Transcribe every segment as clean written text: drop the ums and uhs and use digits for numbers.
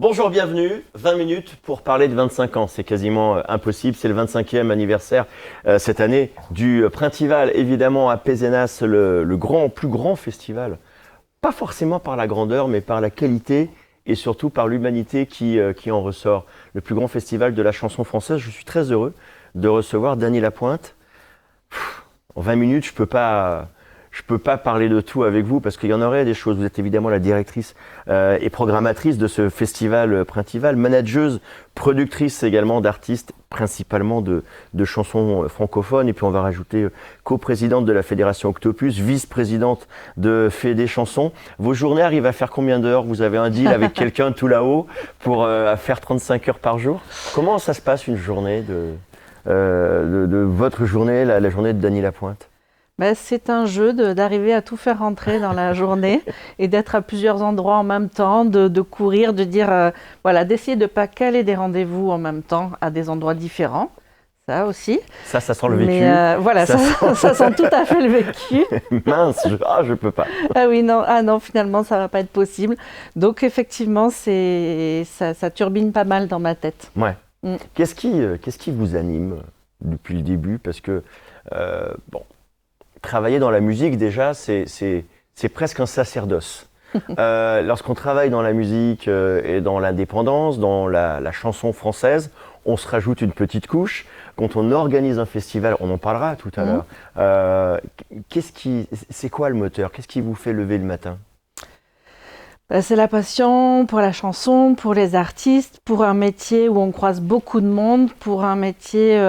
Bonjour, bienvenue. 20 minutes pour parler de 25 ans. C'est quasiment impossible. C'est le 25e anniversaire cette année du Printival, évidemment à Pézenas, le plus grand festival. Pas forcément par la grandeur, mais par la qualité et surtout par l'humanité qui en ressort. Le plus grand festival de la chanson française. Je suis très heureux de recevoir Dany Lapointe. En 20 minutes, je peux pas parler de tout avec vous parce qu'il y en aurait des choses. Vous êtes évidemment la directrice et programmatrice de ce festival Printival, manageuse, productrice également d'artistes, principalement de chansons francophones. Et puis on va rajouter coprésidente de la Fédération Octopus, vice-présidente de Fédé Chansons. Vos journées arrivent à faire combien d'heures? Vous avez un deal avec quelqu'un tout là-haut pour faire 35 heures par jour? Comment ça se passe une journée de votre journée, la journée de Dany Lapointe? C'est un jeu d'arriver à tout faire rentrer dans la journée et d'être à plusieurs endroits en même temps, de courir, de dire, voilà, d'essayer de ne pas caler des rendez-vous en même temps à des endroits différents. Ça aussi. Ça sent le vécu. Mais voilà, ça sent tout à fait le vécu. Mince, je peux pas. Ah oui, non, finalement, ça va pas être possible. Donc effectivement, ça turbine pas mal dans ma tête. Ouais. Qu'est-ce qui vous anime depuis le début? Parce que, travailler dans la musique, déjà, c'est presque un sacerdoce. Lorsqu'on travaille dans la musique et dans l'indépendance, dans la chanson française, on se rajoute une petite couche. Quand on organise un festival, on en parlera tout à l'heure. C'est quoi le moteur? Qu'est-ce qui vous fait lever le matin? C'est la passion pour la chanson, pour les artistes, pour un métier où on croise beaucoup de monde, pour un métier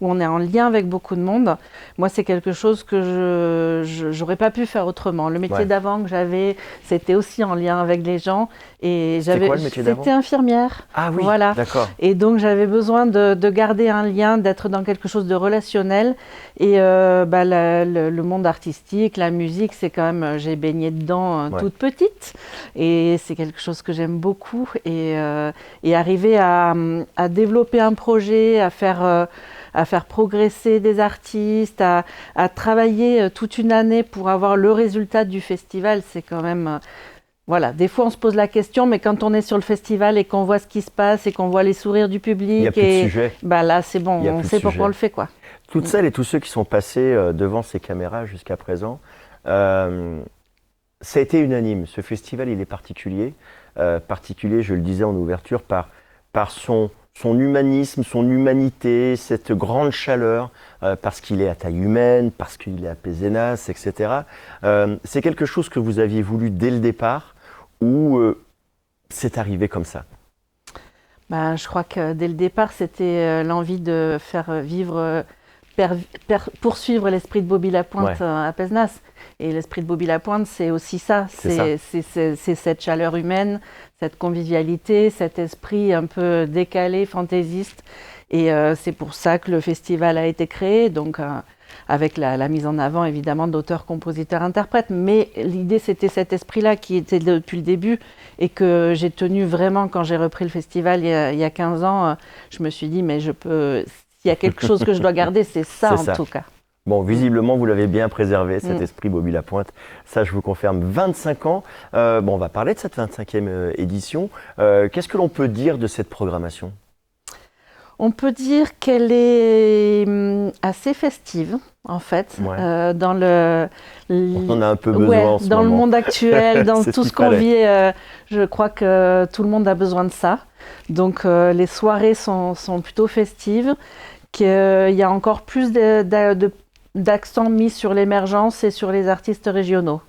où on est en lien avec beaucoup de monde. Moi, c'est quelque chose que je n'aurais pas pu faire autrement. Le métier d'avant que j'avais, c'était aussi en lien avec les gens. Et c'est quoi le métier d'avant? C'était infirmière. Ah oui, voilà. D'accord. Et donc, j'avais besoin de garder un lien, d'être dans quelque chose de relationnel. Et le monde artistique, la musique, c'est quand même, j'ai baigné dedans toute petite. Et c'est quelque chose que j'aime beaucoup. Et arriver à développer un projet, à faire progresser des artistes, à travailler toute une année pour avoir le résultat du festival, c'est quand même... Voilà, des fois on se pose la question, mais quand on est sur le festival et qu'on voit ce qui se passe et qu'on voit les sourirs du public, il n'y a plus de sujet. Là c'est bon, on sait pourquoi on le fait, quoi. Toutes celles et tous ceux qui sont passés devant ces caméras jusqu'à présent, ça a été unanime. Ce festival, il est particulier. Particulier, je le disais en ouverture, par son humanisme, son humanité, cette grande chaleur, parce qu'il est à taille humaine, parce qu'il est à Pézenas, etc. C'est quelque chose que vous aviez voulu dès le départ ou c'est arrivé comme ça? Je crois que dès le départ, c'était l'envie de faire vivre, poursuivre l'esprit de Bobby Lapointe à Pézenas. Et l'esprit de Bobby Lapointe, c'est aussi ça. C'est cette chaleur humaine, cette convivialité, cet esprit un peu décalé, fantaisiste. Et c'est pour ça que le festival a été créé, donc avec la mise en avant évidemment d'auteurs, compositeurs, interprètes. Mais l'idée, c'était cet esprit-là qui était depuis le début et que j'ai tenu vraiment quand j'ai repris le festival il y a 15 ans. Je me suis dit, mais s'il y a quelque chose que je dois garder, c'est ça en tout cas. Bon, visiblement, vous l'avez bien préservé, cet esprit Bobby Lapointe. Ça, je vous confirme. 25 ans. On va parler de cette 25e édition. Qu'est-ce que l'on peut dire de cette programmation? On peut dire qu'elle est assez festive, en fait. On en a un peu besoin en ce dans moment. Le monde actuel, dans tout ce qu'on vit. Je crois que tout le monde a besoin de ça. Donc, les soirées sont plutôt festives. Qu'il y a encore plus d'accent mis sur l'émergence et sur les artistes régionaux.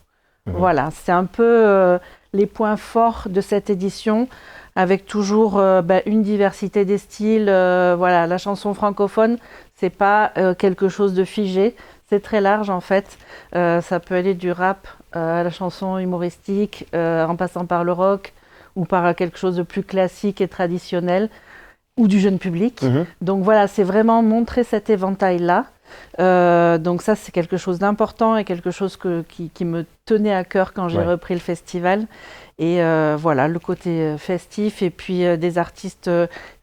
Voilà, c'est un peu les points forts de cette édition, avec toujours une diversité des styles. La chanson francophone, c'est pas quelque chose de figé, c'est très large en fait. Ça peut aller du rap à la chanson humoristique, en passant par le rock, ou par quelque chose de plus classique et traditionnel, ou du jeune public. Donc voilà, c'est vraiment montrer cet éventail-là. Donc ça, c'est quelque chose d'important et quelque chose qui me tenait à cœur quand j'ai repris le festival. Et le côté festif et puis des artistes,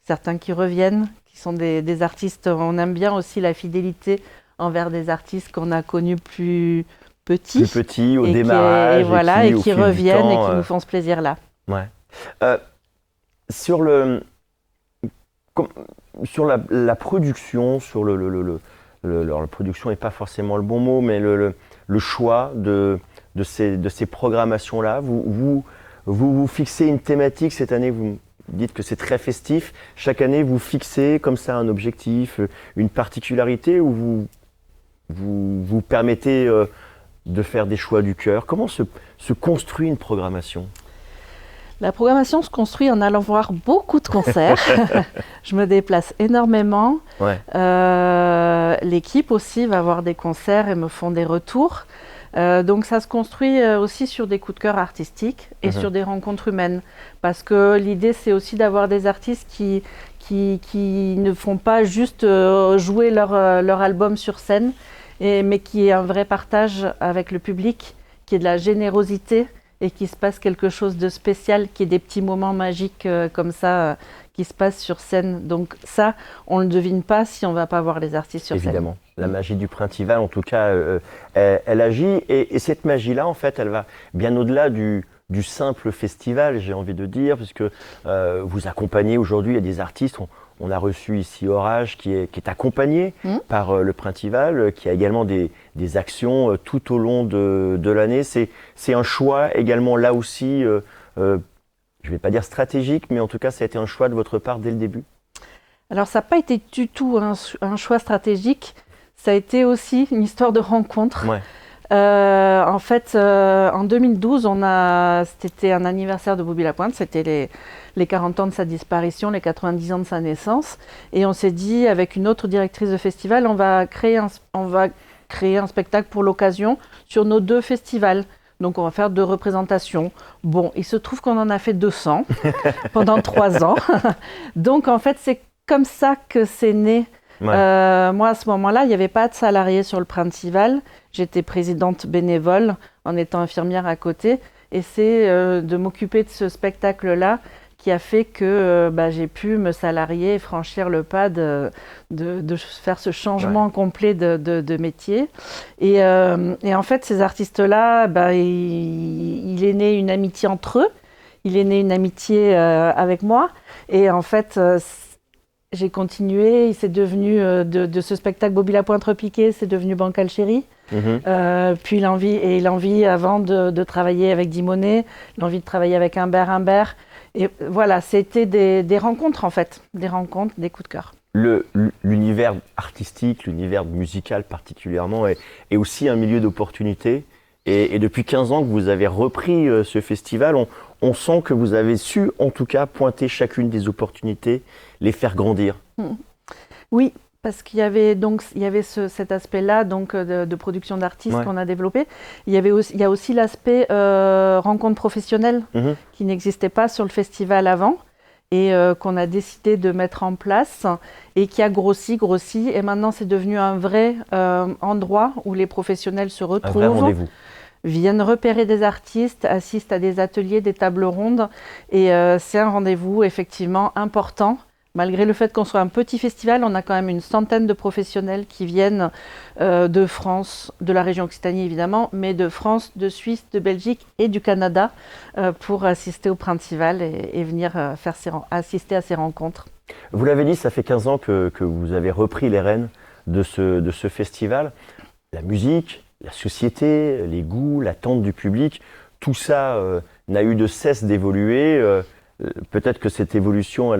certains qui reviennent, qui sont des artistes, on aime bien aussi la fidélité envers des artistes qu'on a connus plus petits au démarrage et qui reviennent et qui nous font ce plaisir-là. Ouais. sur la production, alors, la production n'est pas forcément le bon mot, mais le choix de ces programmations-là, vous fixez une thématique cette année, vous dites que c'est très festif. Chaque année, vous fixez comme ça un objectif, une particularité, ou vous permettez de faire des choix du cœur. Comment se construit une programmation ? La programmation se construit en allant voir beaucoup de concerts. Je me déplace énormément. Ouais. L'équipe aussi va voir des concerts et me font des retours. Donc ça se construit aussi sur des coups de cœur artistiques et sur des rencontres humaines. Parce que l'idée, c'est aussi d'avoir des artistes qui ne font pas juste jouer leur album sur scène, mais qui est un vrai partage avec le public, qui est de la générosité et qu'il se passe quelque chose de spécial, qui est des petits moments magiques comme ça qui se passent sur scène. Donc ça, on ne le devine pas si on ne va pas voir les artistes sur scène. Évidemment. La magie du Printival, en tout cas, elle agit. Et cette magie-là, en fait, elle va bien au-delà du simple festival, j'ai envie de dire, puisque vous accompagnez aujourd'hui, il y a des artistes. On a reçu ici Orage qui est accompagné par le Printival, qui a également des actions tout au long de l'année. C'est un choix également là aussi, je ne vais pas dire stratégique, mais en tout cas ça a été un choix de votre part dès le début. Alors ça n'a pas été du tout un choix stratégique, ça a été aussi une histoire de rencontre. Ouais. En fait, en 2012, c'était un anniversaire de Bobby Lapointe, c'était les 40 ans de sa disparition, les 90 ans de sa naissance. Et on s'est dit, avec une autre directrice de festival, on va créer un spectacle pour l'occasion sur nos 2 festivals. Donc, on va faire 2 représentations. Bon, il se trouve qu'on en a fait 200 pendant 3 ans. Donc, en fait, c'est comme ça que c'est né. Ouais. Moi, à ce moment-là, il n'y avait pas de salariés sur le Printival. J'étais présidente bénévole en étant infirmière à côté. Et c'est de m'occuper de ce spectacle-là qui a fait que j'ai pu me salarier et franchir le pas de faire ce changement complet de métier. Et en fait, ces artistes-là, il est né une amitié entre eux. Il est né une amitié avec moi. Et en fait, j'ai continué. C'est devenu de ce spectacle Bobby Lapointe repiqué, c'est devenu Bancal Chéri. Puis l'envie avant de travailler avec Dimonet, l'envie de travailler avec Humbert. Et voilà, c'était des rencontres en fait, des rencontres, des coups de cœur. L'univers artistique, l'univers musical particulièrement, est aussi un milieu d'opportunités. Et depuis 15 ans que vous avez repris ce festival, on sent que vous avez su en tout cas pointer chacune des opportunités, les faire grandir. Oui. Parce qu'il y avait cet aspect-là donc de production d'artistes qu'on a développé. Il y a aussi l'aspect rencontre professionnelle qui n'existait pas sur le festival avant et qu'on a décidé de mettre en place et qui a grossi. Et maintenant, c'est devenu un vrai endroit où les professionnels se retrouvent. Un vrai rendez-vous. Viennent repérer des artistes, assistent à des ateliers, des tables rondes. Et c'est un rendez-vous effectivement important. Malgré le fait qu'on soit un petit festival, on a quand même une centaine de professionnels qui viennent de France, de la région Occitanie évidemment, mais de France, de Suisse, de Belgique et du Canada pour assister au Printival et venir assister à ces rencontres. Vous l'avez dit, ça fait 15 ans que vous avez repris les rênes de ce festival. La musique, la société, les goûts, l'attente du public, tout ça n'a eu de cesse d'évoluer. Peut-être que cette évolution,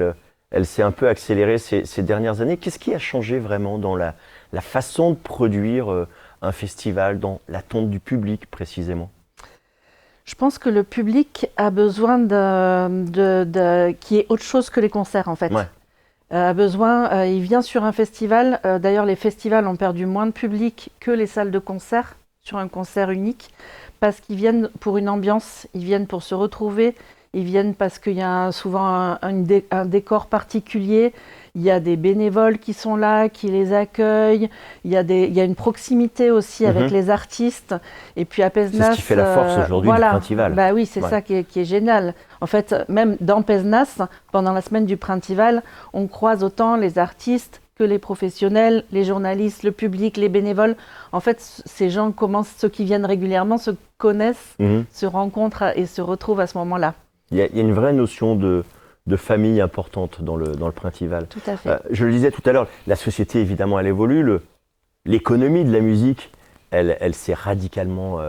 elle s'est un peu accélérée ces dernières années. Qu'est-ce qui a changé vraiment dans la façon de produire un festival, dans l'attente du public précisément ? Je pense que le public a besoin qu'il y ait autre chose que les concerts en fait. Ouais. Il vient sur un festival. D'ailleurs, les festivals ont perdu moins de public que les salles de concert sur un concert unique parce qu'ils viennent pour une ambiance, ils viennent pour se retrouver. Ils viennent parce qu'il y a souvent un décor particulier. Il y a des bénévoles qui sont là, qui les accueillent. Il y a une proximité aussi avec les artistes. Et puis à Pézenas, c'est ce qui fait la force aujourd'hui du Printival. Bah oui, c'est ça qui est génial. En fait, même dans Pézenas, pendant la semaine du Printival, on croise autant les artistes que les professionnels, les journalistes, le public, les bénévoles. En fait, ces gens ceux qui viennent régulièrement se connaissent, se rencontrent et se retrouvent à ce moment-là. Il y a une vraie notion de de familles importantes dans le Printival. Tout à fait. Je le disais tout à l'heure, la société, évidemment, elle évolue. L'économie de la musique, elle s'est radicalement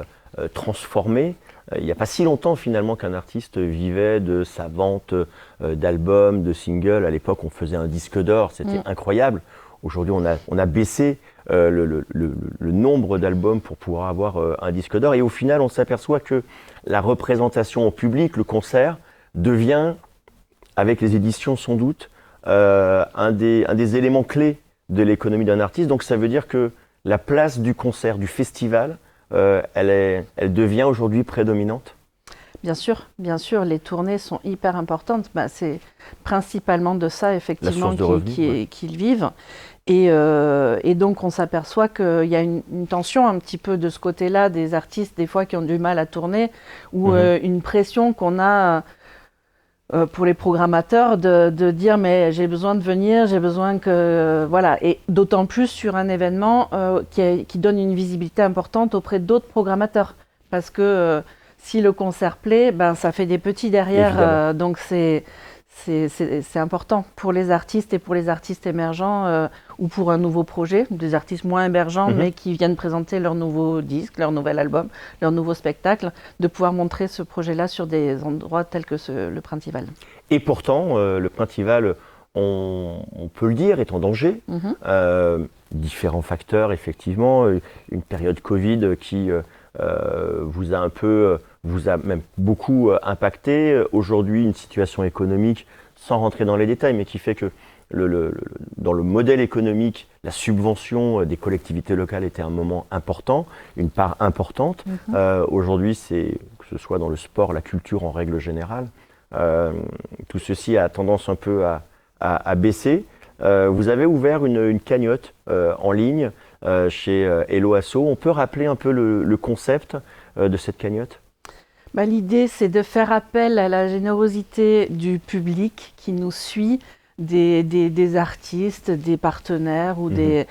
transformée. Il n'y a pas si longtemps, finalement, qu'un artiste vivait de sa vente d'albums, de singles. À l'époque, on faisait un disque d'or, c'était incroyable. Aujourd'hui, on a baissé le nombre d'albums pour pouvoir avoir un disque d'or. Et au final, on s'aperçoit que la représentation au public, le concert, devient, avec les éditions sans doute, un des éléments clés de l'économie d'un artiste. Donc ça veut dire que la place du concert, du festival, elle devient aujourd'hui prédominante. Bien sûr, les tournées sont hyper importantes. C'est principalement de ça, effectivement, qu'ils vivent. Et donc, on s'aperçoit qu'il y a une tension un petit peu de ce côté-là des artistes, des fois, qui ont du mal à tourner, ou une pression qu'on a pour les programmateurs de dire « mais j'ai besoin de venir, j'ai besoin que… » Voilà, et d'autant plus sur un événement qui donne une visibilité importante auprès d'autres programmateurs. Parce que si le concert plaît, ça fait des petits derrière, donc c'est important pour les artistes et pour les artistes émergents ou pour un nouveau projet, des artistes moins émergents mais qui viennent présenter leur nouveau disque, leur nouvel album, leur nouveau spectacle, de pouvoir montrer ce projet-là sur des endroits tels que le Printival. Et pourtant, le Printival, on peut le dire, est en danger. Différents facteurs, effectivement. Une période Covid qui vous a même beaucoup impacté. Aujourd'hui, une situation économique, sans rentrer dans les détails, mais qui fait que dans le modèle économique, la subvention des collectivités locales était un moment important, une part importante. Aujourd'hui, que ce soit dans le sport, la culture en règle générale, tout ceci a tendance un peu à baisser. Vous avez ouvert une cagnotte en ligne chez Hello Asso. On peut rappeler un peu le concept de cette cagnotte ? L'idée, c'est de faire appel à la générosité du public qui nous suit, des artistes, des partenaires ou des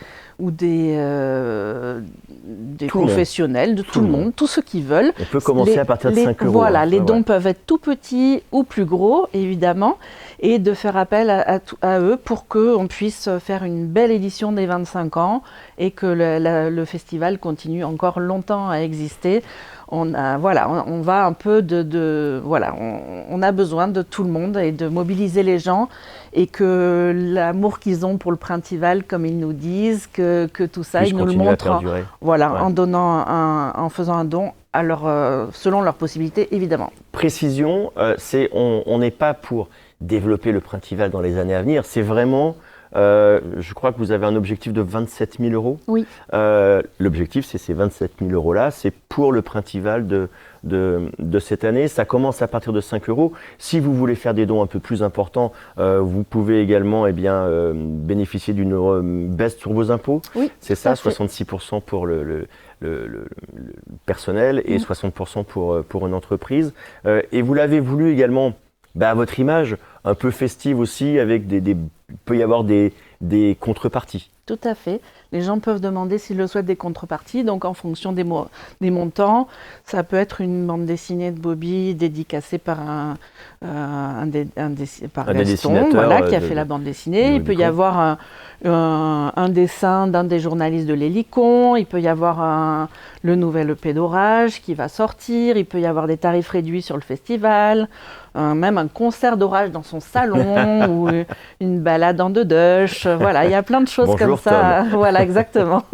professionnels, de tout le monde, tous ceux qui veulent. On peut commencer à partir de 5 euros. Voilà, les dons peuvent être tout petits ou plus gros, évidemment, et de faire appel à eux pour qu'on puisse faire une belle édition des 25 ans et que le festival continue encore longtemps à exister. On va un peu on a besoin de tout le monde et de mobiliser les gens et que l'amour qu'ils ont pour le Printival, comme ils nous disent, que tout ça, ils nous le montrent en donnant en faisant un don selon leurs possibilités, évidemment. Précision, on n'est pas pour développer le Printival dans les années à venir, c'est vraiment… je crois que vous avez un objectif de 27 000 euros. Oui. L'objectif, c'est ces 27 000 euros-là. C'est pour le Printival de cette année. Ça commence à partir de 5 euros. Si vous voulez faire des dons un peu plus importants, vous pouvez également bénéficier d'une baisse sur vos impôts. Oui, c'est ça, 66% pour le personnel et 60% pour une entreprise. Et vous l'avez voulu également à votre image, un peu festive aussi, avec il peut y avoir des contreparties. Tout à fait. Les gens peuvent demander s'ils le souhaitent des contreparties, donc en fonction des montants. Ça peut être une bande dessinée de Bobby dédicacée par Gaston, qui a fait la bande dessinée. Il peut y avoir un dessin d'un des journalistes de l'Hélicon. Il peut y avoir le nouvel EP d'Orage qui va sortir. Il peut y avoir des tarifs réduits sur le festival. Même un concert d'Orage dans son salon ou une balade en Dedoche. Voilà, il y a plein de choses comme ça. Tom. Voilà, exactement.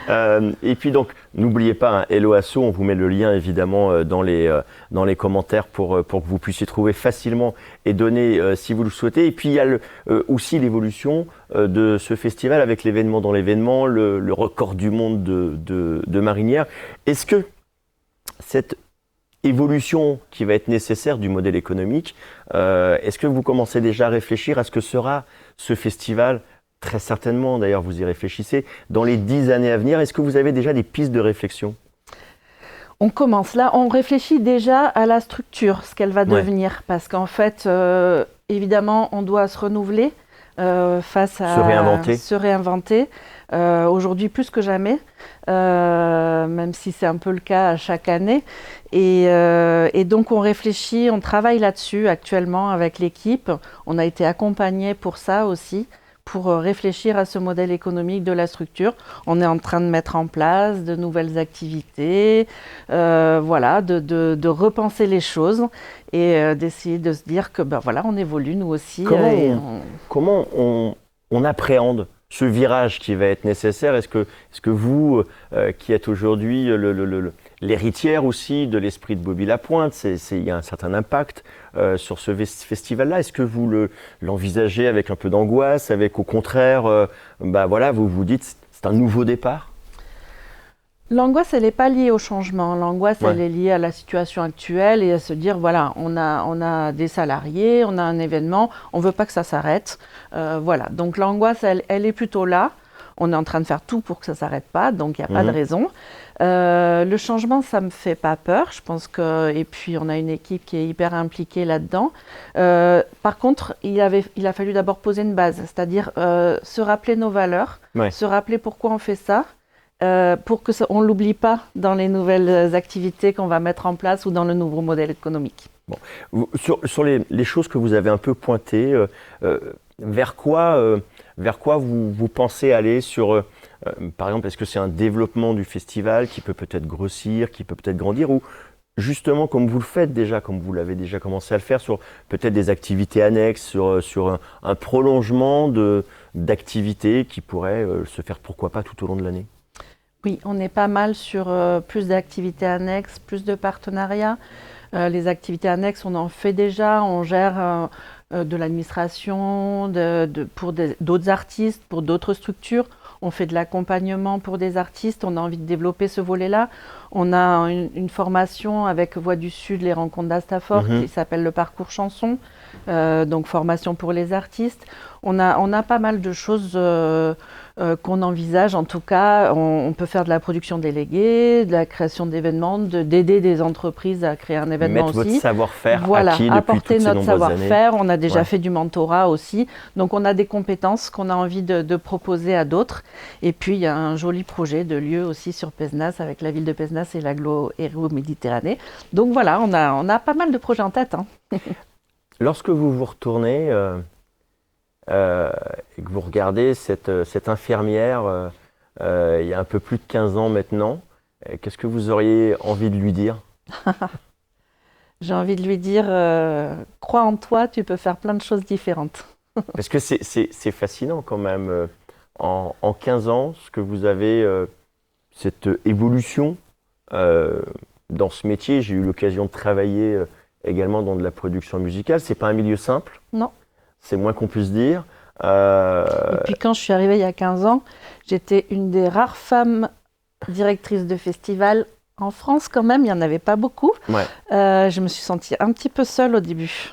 Et puis donc, n'oubliez pas, Hello Asso, on vous met le lien évidemment dans les commentaires pour que vous puissiez trouver facilement et donner si vous le souhaitez. Et puis il y a aussi l'évolution de ce festival avec l'événement dans l'événement, le record du monde de marinière. Est-ce que cette évolution qui va être nécessaire du modèle économique, est-ce que vous commencez déjà à réfléchir à ce que sera ce festival ? Très certainement, d'ailleurs, vous y réfléchissez. Dans les 10 années à venir, est-ce que vous avez déjà des pistes de réflexion ? On commence là, on réfléchit déjà à la structure, ce qu'elle va devenir. Parce qu'en fait, évidemment, on doit se renouveler face à se réinventer. Aujourd'hui plus que jamais, même si c'est un peu le cas à chaque année. Et donc on réfléchit, on travaille là-dessus actuellement avec l'équipe. On a été accompagné pour ça aussi, pour réfléchir à ce modèle économique de la structure. On est en train de mettre en place de nouvelles activités, de repenser les choses et d'essayer de se dire que on évolue nous aussi. Comment on appréhende ce virage qui va être nécessaire? Est-ce que vous, qui êtes aujourd'hui l'héritière aussi de l'esprit de Bobby Lapointe, il y a un certain impact sur ce festival-là. Est-ce que vous l'envisagez avec un peu d'angoisse, avec au contraire, vous vous dites c'est un nouveau départ? L'angoisse, elle n'est pas liée au changement. L'angoisse, elle est liée à la situation actuelle et à se dire, on a des salariés, on a un événement, on ne veut pas que ça s'arrête. Donc l'angoisse, elle est plutôt là. On est en train de faire tout pour que ça ne s'arrête pas, donc il n'y a pas de raison. Le changement, ça ne me fait pas peur. Je pense et puis, on a une équipe qui est hyper impliquée là-dedans. Par contre, il a fallu d'abord poser une base, c'est-à-dire se rappeler nos valeurs, se rappeler pourquoi on fait ça. Pour qu'on ne l'oublie pas dans les nouvelles activités qu'on va mettre en place ou dans le nouveau modèle économique. Bon. Sur les choses que vous avez un peu pointées, vers quoi vous pensez aller sur, par exemple, est-ce que c'est un développement du festival qui peut peut-être grossir, qui peut peut-être grandir, ou justement comme vous le faites déjà, comme vous l'avez déjà commencé à le faire, sur peut-être des activités annexes, sur un prolongement d'activités qui pourraient se faire pourquoi pas tout au long de l'année? Oui, on est pas mal sur plus d'activités annexes, plus de partenariats. Les activités annexes, on en fait déjà, on gère de l'administration pour d'autres artistes, pour d'autres structures. On fait de l'accompagnement pour des artistes, on a envie de développer ce volet-là. On a une formation avec Voix du Sud, les rencontres d'Astafort, qui s'appelle le parcours chanson, donc formation pour les artistes. On a pas mal de choses qu'on envisage. En tout cas, on peut faire de la production déléguée, de la création d'événements, d'aider des entreprises à créer un événement aussi. Mettre votre savoir-faire acquis depuis apporter toutes ces notre savoir-faire. Années. On a déjà fait du mentorat aussi. Donc, on a des compétences qu'on a envie de proposer à d'autres. Et puis, il y a un joli projet de lieu aussi sur Pézenas avec la ville de Pézenas et l'agglo Hérault-Méditerranée. Donc, voilà, on a pas mal de projets en tête. Lorsque vous vous retournez et que vous regardez cette infirmière il y a un peu plus de 15 ans maintenant, qu'est-ce que vous auriez envie de lui dire? J'ai envie de lui dire, crois en toi, tu peux faire plein de choses différentes. Parce que c'est fascinant quand même, en 15 ans, ce que vous avez, cette évolution dans ce métier. J'ai eu l'occasion de travailler également dans de la production musicale. C'est pas un milieu simple. Non. C'est moins qu'on puisse dire. Et puis quand je suis arrivée il y a 15 ans, j'étais une des rares femmes directrices de festival en France quand même, il n'y en avait pas beaucoup. Ouais. Je me suis sentie un petit peu seule au début.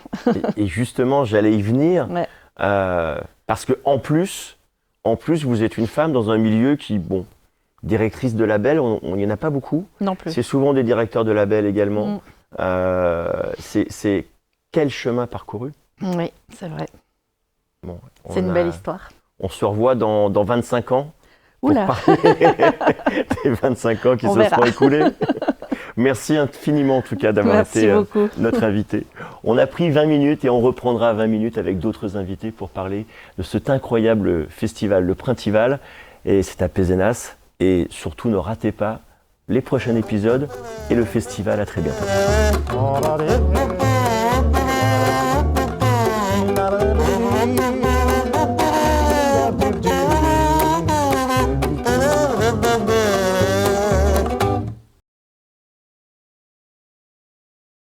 et justement, j'allais y venir, parce que en plus, vous êtes une femme dans un milieu qui, directrice de label, il n'y en a pas beaucoup. Non plus. C'est souvent des directeurs de label également. C'est quel chemin parcouru? Oui, c'est vrai. Bon, c'est une belle histoire. On se revoit dans 25 ans. Oula. Pour parler des 25 ans qui seront écoulés. Merci infiniment en tout cas d'avoir été notre invité. On a pris 20 minutes et on reprendra 20 minutes avec d'autres invités pour parler de cet incroyable festival, le Printival. Et c'est à Pézenas. Et surtout, ne ratez pas les prochains épisodes et le festival. À très bientôt.